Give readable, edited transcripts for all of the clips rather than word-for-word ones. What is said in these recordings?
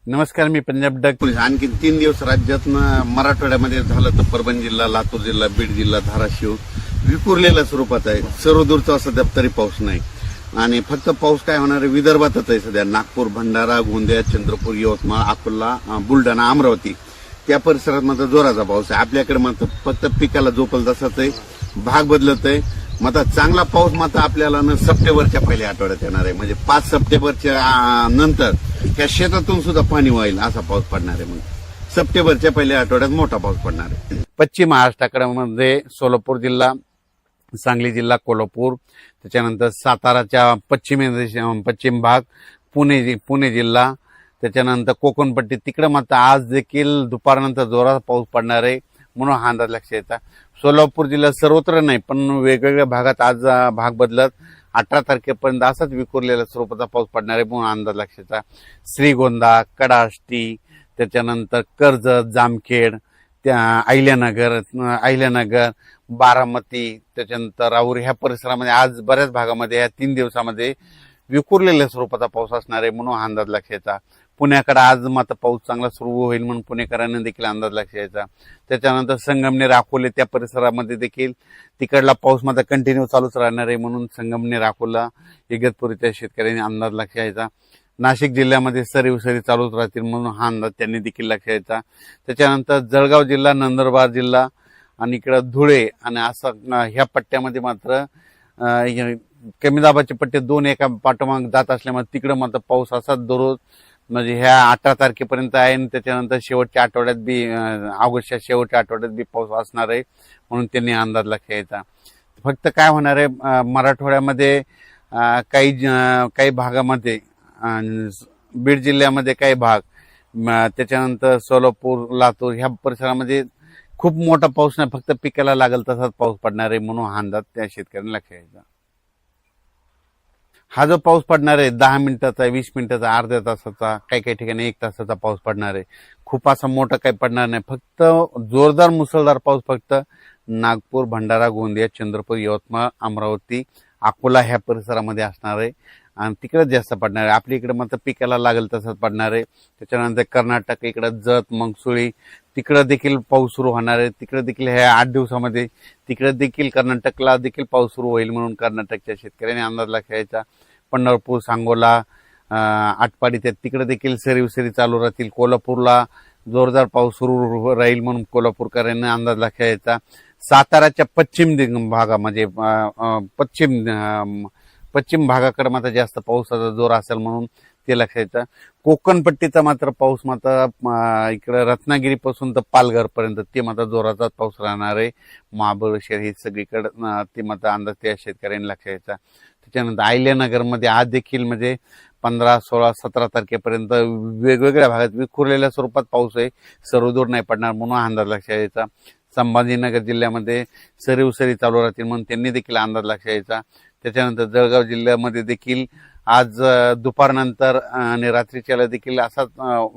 नमस्कार, मी पंजाब डक. आणखी 3 दिवस राज्यातनं मराठवाड्यामध्ये झालं तर परभणी जिल्हा, लातूर जिल्हा, बीड जिल्हा, धाराशिव विखुरलेल्या स्वरूपात आहे. सर्व दूरचा असा दप्तरी पाऊस नाही आणि फक्त पाऊस काय होणार आहे विदर्भातच आहे सध्या. नागपूर, भंडारा, गोंदिया, चंद्रपूर, यवतमाळ, अकोला, बुलढाणा, अमरावती त्या परिसरात मात्र जोराचा पाऊस आहे. आपल्याकडे मात्र फक्त पिकाला जोपल तसाच आहे, भाग बदलत आहे. मात्र चांगला पाऊस मात्र आपल्याला सप्टेंबरच्या पहिल्या आठवड्यात येणार आहे. म्हणजे 5 सप्टेंबरच्या नंतर त्या शेतातून सुद्धा पाणी वाईल असा पाऊस पडणार आहे. मग सप्टेंबरच्या पहिल्या आठवड्यात मोठा पाऊस पडणार आहे. पश्चिम महाराष्ट्राकडे सोलापूर जिल्हा, सांगली जिल्हा, कोल्हापूर, त्याच्यानंतर साताराच्या पश्चिम भाग, पुणे जिल्हा, त्याच्यानंतर कोकणपट्टी तिकडे मात्र आज देखील दुपारनंतर जोराचा पाऊस पडणार आहे म्हणून हा अंदाज लक्षात येतात. सोलापूर जिल्ह्यात सर्वत्र नाही पण वेगवेगळ्या भागात आज भाग बदलत 18 तारखेपर्यंत असाच विखुरलेल्या स्वरूपाचा पाऊस पडणार आहे म्हणून अंदाज लक्षात येतात. श्रीगोंदा, कडाष्टी, त्याच्यानंतर कर्जत, जामखेड, अहिल्यानगर, बारामती, त्याच्यानंतर राऊर ह्या परिसरामध्ये आज बऱ्याच भागामध्ये या 3 दिवसामध्ये विखुरलेल्या स्वरूपाचा पाऊस असणार आहे म्हणून हा अंदाज लक्षात येतात. पुण्याकडे आज मात्र पाऊस चांगला सुरू होईल म्हणून पुणेकरांना देखील अंदाज लक्षात यायचा. त्याच्यानंतर संगमनेर, अकोले त्या परिसरामध्ये देखील तिकडला पाऊस मात्र कंटिन्यू चालूच राहणार आहे म्हणून संगमनेर, अकोला, इगतपुरीच्या शेतकऱ्यांनी अंदाज लक्षात यायचा. नाशिक जिल्ह्यामध्ये सरी चालूच राहतील म्हणून हा अंदाज त्यांनी देखील लक्षात यायचा. त्याच्यानंतर जळगाव जिल्हा, नंदुरबार जिल्हा आणि इकडं धुळे आणि असं ह्या पट्ट्यामध्ये मात्र कमी दाबाचे पट्टे 2 एका पाठोमाग जात असल्यामुळे तिकडे मात्र पाऊस असाच दररोज म्हणजे ह्या 18 तारखेपर्यंत आहे आणि त्याच्यानंतर शेवटच्या आठवड्यात बी ऑगस्टच्या शेवटच्या आठवड्यात बी पाऊस असणार आहे म्हणून त्यांनी अंदाज लक्षात यायचा. फक्त काय होणार आहे मराठवाड्यामध्ये काही भागामध्ये, बीड जिल्ह्यामध्ये काही भाग, त्याच्यानंतर सोलापूर, लातूर ह्या परिसरामध्ये खूप मोठा पाऊस नाही, फक्त पिकाला लागेल तसाच पाऊस पडणार आहे म्हणून हा अंदाज त्या शेतकऱ्यांना लक्षात यायचा. हा जो पाऊस पडणार आहे 10 मिनिटाचा, 20 मिनिटाचा, अर्ध्या तासाचा, काही ठिकाणी 1 तासाचा पाऊस पडणार आहे. खूप असा मोठा काही पडणार नाही. फक्त जोरदार मुसळधार पाऊस फक्त नागपूर, भंडारा, गोंदिया, चंद्रपूर, यवतमाळ, अमरावती, अकोला ह्या परिसरामध्ये असणार आहे आणि तिकडे जास्त पडणार आहे. आपल्या इकडे मात्र पिकाला लागेल तसंच पडणार आहे. त्याच्यानंतर कर्नाटक, इकडे जत, मंगसुळी तिकडे देखील पाऊस सुरू होणार आहे. तिकडे देखील ह्या 8 दिवसामध्ये तिकडे देखील कर्नाटकला देखील पाऊस सुरू होईल म्हणून कर्नाटकच्या शेतकऱ्यांनी अंदाज लक्षात यायचा. पंढरपूर, सांगोला, आटपाडी तिकडे देखील सरी चालू राहतील. कोल्हापूरला जोरदार पाऊस सुरू राहील म्हणून कोल्हापूरकरांनी अंदाज लक्षात यायचा. साताराच्या पश्चिम भागामध्ये पश्चिम भागाकडे मात्र जास्त पावसाचा जोर असेल म्हणून ते लक्षात येतं. कोकणपट्टीचा मात्र पाऊस मात्र इकडे रत्नागिरीपासून तर पालघरपर्यंत ते मात्र जोराचा पाऊस राहणार आहे. महाबळेश्वर हे सगळीकडे ते मात्र अंदाज त्या शेतकऱ्यांनी लक्षात यायचा. त्याच्यानंतर अहिल्यानगरमध्ये आज देखील म्हणजे 15, 16, 17 तारखेपर्यंत वेगवेगळ्या भागात विखुरलेल्या स्वरूपात पाऊस आहे, सर्वदूर नाही पडणार म्हणून अंदाज लक्षात यायचा. संभाजीनगर जिल्ह्यामध्ये सरी चालू राहतील म्हणून त्यांनी देखील अंदाज लक्षात यायचा. त्याच्यानंतर जळगाव जिल्ह्यामध्ये देखील आज दुपारनंतर आणि रात्रीच्याला देखील असाच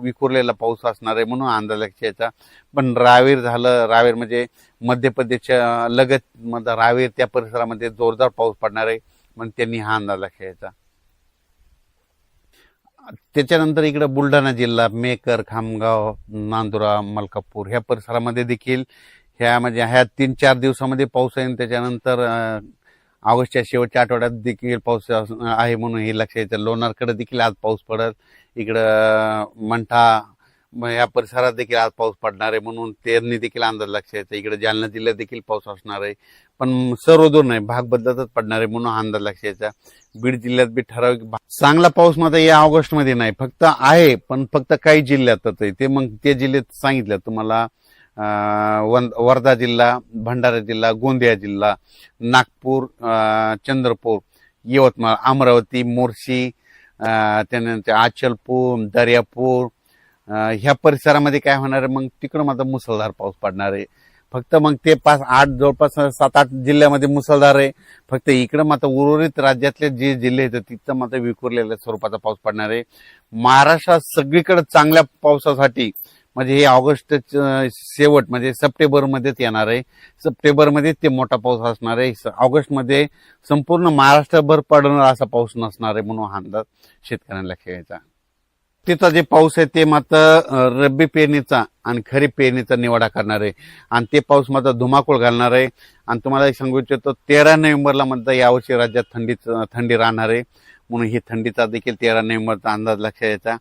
विखुरलेला पाऊस असणार आहे म्हणून अंदाज लक्षात यायचा. पण रावेर म्हणजे मध्य प्रदेशच्या लगत रावेर त्या परिसरामध्ये जोरदार पाऊस पडणार आहे म्हणून त्यांनी हा अंदाज लक्षात यायचा. त्याच्यानंतर इकडे बुलढाणा जिल्हा, मेकर, खामगाव, नांदुरा, मलकापूर ह्या परिसरामध्ये देखील ह्या 3-4 दिवसामध्ये पाऊस आहे. त्याच्यानंतर ऑगस्टच्या शेवटच्या आठवड्यात देखील पाऊस आहे म्हणून हे लक्षात येतं. लोणारकडे देखील आज पाऊस पडत, इकडं मंठा या परिसरात देखील आज पाऊस पडणार आहे म्हणून त्यांनी देखील अंदाज लक्षात येतं. इकडे जालना जिल्ह्यात देखील पाऊस असणार आहे पण सर्वदूर नाही, भाग बदलतच पडणार आहे म्हणून अंदाज लक्षात यायचा. बीड जिल्ह्यात बी ठराविक चांगला पाऊस मात्र या ऑगस्टमध्ये नाही, फक्त आहे पण फक्त काही जिल्ह्यातच आहे. ते मग ते जिल्ह्यात सांगितलं तुम्हाला, वर्धा जिल्हा, भंडारा जिल्हा, गोंदिया जिल्हा, नागपूर, चंद्रपूर, यवतमाळ, अमरावती, मोर्शी, त्यानंतर अचलपूर, दर्यापूर ह्या परिसरामध्ये काय होणार आहे मग तिकडं मात्र मुसळधार पाऊस पडणार आहे. फक्त मग ते जवळपास 7-8 जिल्ह्यामध्ये मुसळधार आहे. फक्त इकडं मात्र उर्वरित राज्यातले जे जिल्हे आहेत तिथं मात्र विखुरलेल्या स्वरूपाचा पाऊस पडणार आहे. महाराष्ट्रात सगळीकडे चांगल्या पावसासाठी म्हणजे हे ऑगस्ट शेवट म्हणजे सप्टेंबरमध्येच येणार आहे. सप्टेंबरमध्ये ते मोठा पाऊस असणार आहे. ऑगस्टमध्ये संपूर्ण महाराष्ट्रभर पडणार असा पाऊस नसणार आहे म्हणून हा अंदाज शेतकऱ्यांना लक्षात घ्यायचा. तिचा जे पाऊस आहे ते मात्र रब्बी पेरणीचा आणि खरीप पेरणीचा निवाडा करणार आहे आणि ते पाऊस मात्र धुमाकूळ घालणार आहे. आणि तुम्हाला एक सांगू इच्छितो 13 नोव्हेंबरला मात्र यावर्षी राज्यात थंडी राहणार आहे, म्हणून ही थंडीचा देखील 13 नोव्हेंबरचा अंदाज लक्षात यायचा.